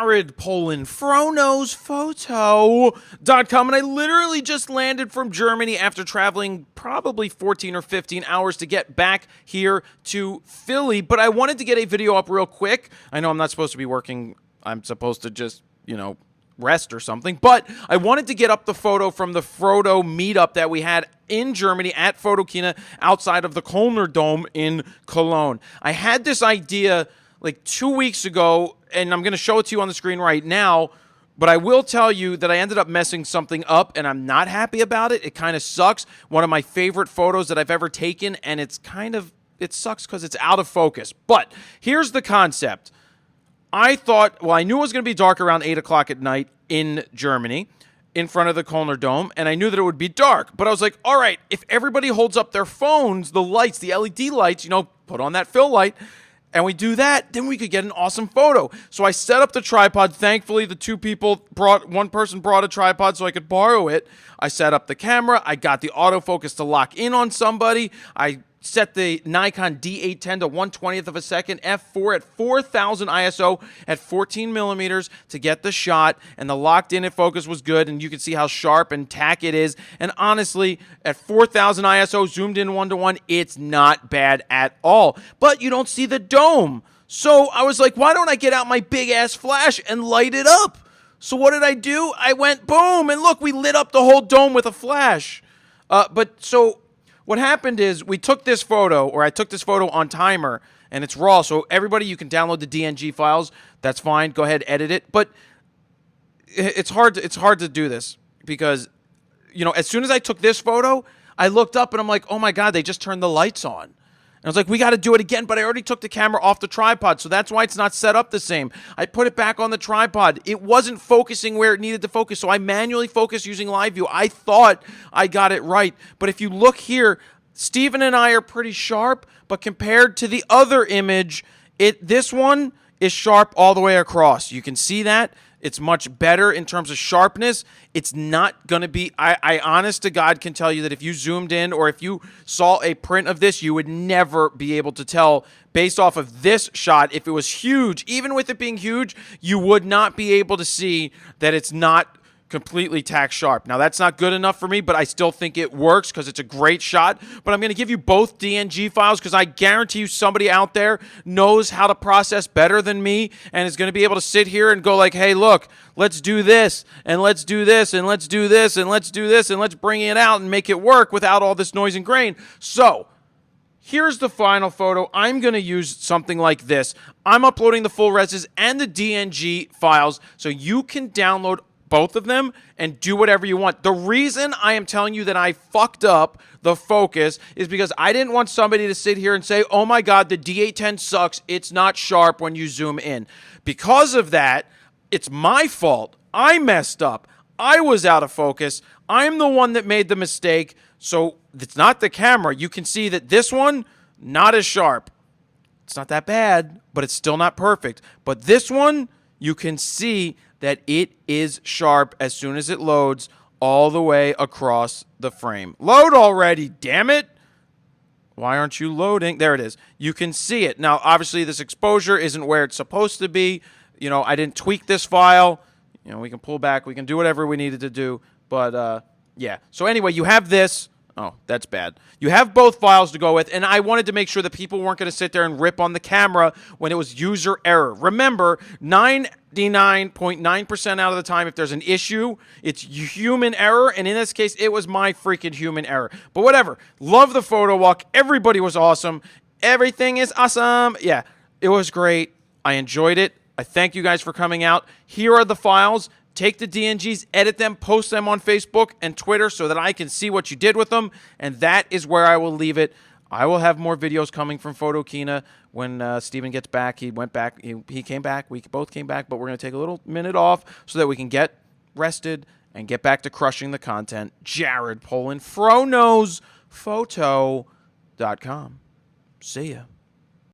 Jared Poland, FrotoMeetup.com, and I literally just landed from Germany after traveling probably 14 or 15 hours to get back here to Philly, but I wanted to get a video up real quick. I know I'm not supposed to be working. I'm supposed to just, rest or something, but I wanted to get up the photo from the FrotoMeetup that we had in Germany at Photokina outside of the Kölner Dome in Cologne. I had this idea like 2 weeks ago, and I'm going to show it to you on the screen right now, but I will tell you that I ended up messing something up, and I'm not happy about it. It kind of sucks. One of my favorite photos that I've ever taken, and it sucks because it's out of focus. But here's the concept. I knew it was going to be dark around 8 o'clock at night in Germany in front of the Kölner Dome, and I knew that it would be dark. But I was like, all right, if everybody holds up their phones, the lights, the LED lights, put on that fill light, and we do that, then we could get an awesome photo. So I set up the tripod. Thankfully, one person brought a tripod so I could borrow it. I set up the camera. I got the autofocus to lock in on somebody. I set the Nikon D810 to 1/20th of a second, f4 at 4,000 ISO at 14 millimeters to get the shot, and the locked in focus was good, and you can see how sharp and tack it is. And honestly, at 4,000 ISO, zoomed in 1:1, it's not bad at all. But you don't see the dome. So I was like, why don't I get out my big-ass flash and light it up? So what did I do? I went boom, and look, we lit up the whole dome with a flash. What happened is I took this photo on timer, and it's raw, so everybody, you can download the DNG files. That's fine. Go ahead, edit it. But it's hard to do this because, as soon as I took this photo, I looked up, and I'm like, oh, my God, they just turned the lights on. And I was like, we got to do it again, but I already took the camera off the tripod, so that's why it's not set up the same. I put it back on the tripod. It wasn't focusing where it needed to focus, so I manually focused using live view. I thought I got it right, but if you look here, Steven and I are pretty sharp, but compared to the other image, this one is sharp all the way across. You can see that. It's much better in terms of sharpness. It's not going to be... I honest to God can tell you that if you zoomed in or if you saw a print of this, you would never be able to tell based off of this shot. If it was huge, even with it being huge, you would not be able to see that it's not completely tack sharp. Now, that's not good enough for me, but I still think it works because it's a great shot. But I'm going to give you both DNG files because I guarantee you somebody out there knows how to process better than me and is going to be able to sit here and go like, hey, look, let's do this, and let's do this, and let's do this, and let's do this, and let's bring it out and make it work without all this noise and grain. So here's the final photo. I'm going to use something like this. I'm uploading the full reses and the DNG files so you can download both of them and do whatever you want. The reason I am telling you that I fucked up the focus is because I didn't want somebody to sit here and say, oh my God, the D810 sucks. It's not sharp when you zoom in. Because of that, it's my fault. I messed up. I was out of focus. I'm the one that made the mistake. So it's not the camera. You can see that this one, not as sharp. It's not that bad, but it's still not perfect. But this one, you can see that it is sharp as soon as it loads all the way across the frame. Load already, damn it. Why aren't you loading? There it is. You can see it. Now, obviously, this exposure isn't where it's supposed to be. I didn't tweak this file. We can pull back. We can do whatever we needed to do. But, yeah. So, anyway, you have this. Oh, that's bad. You have both files to go with, and I wanted to make sure that people weren't going to sit there and rip on the camera when it was user error. Remember, 99.9% out of the time, if there's an issue, it's human error, and in this case, it was my freaking human error. But whatever. Love the photo walk. Everybody was awesome. Everything is awesome. Yeah, it was great. I enjoyed it. I thank you guys for coming out. Here are the files. Take the DNGs, edit them, post them on Facebook and Twitter so that I can see what you did with them, and that is where I will leave it. I will have more videos coming from Photokina when Steven gets back. He went back. He came back. We both came back, but we're going to take a little minute off so that we can get rested and get back to crushing the content. Jared Poland, FroKnowsPhoto.com. See ya.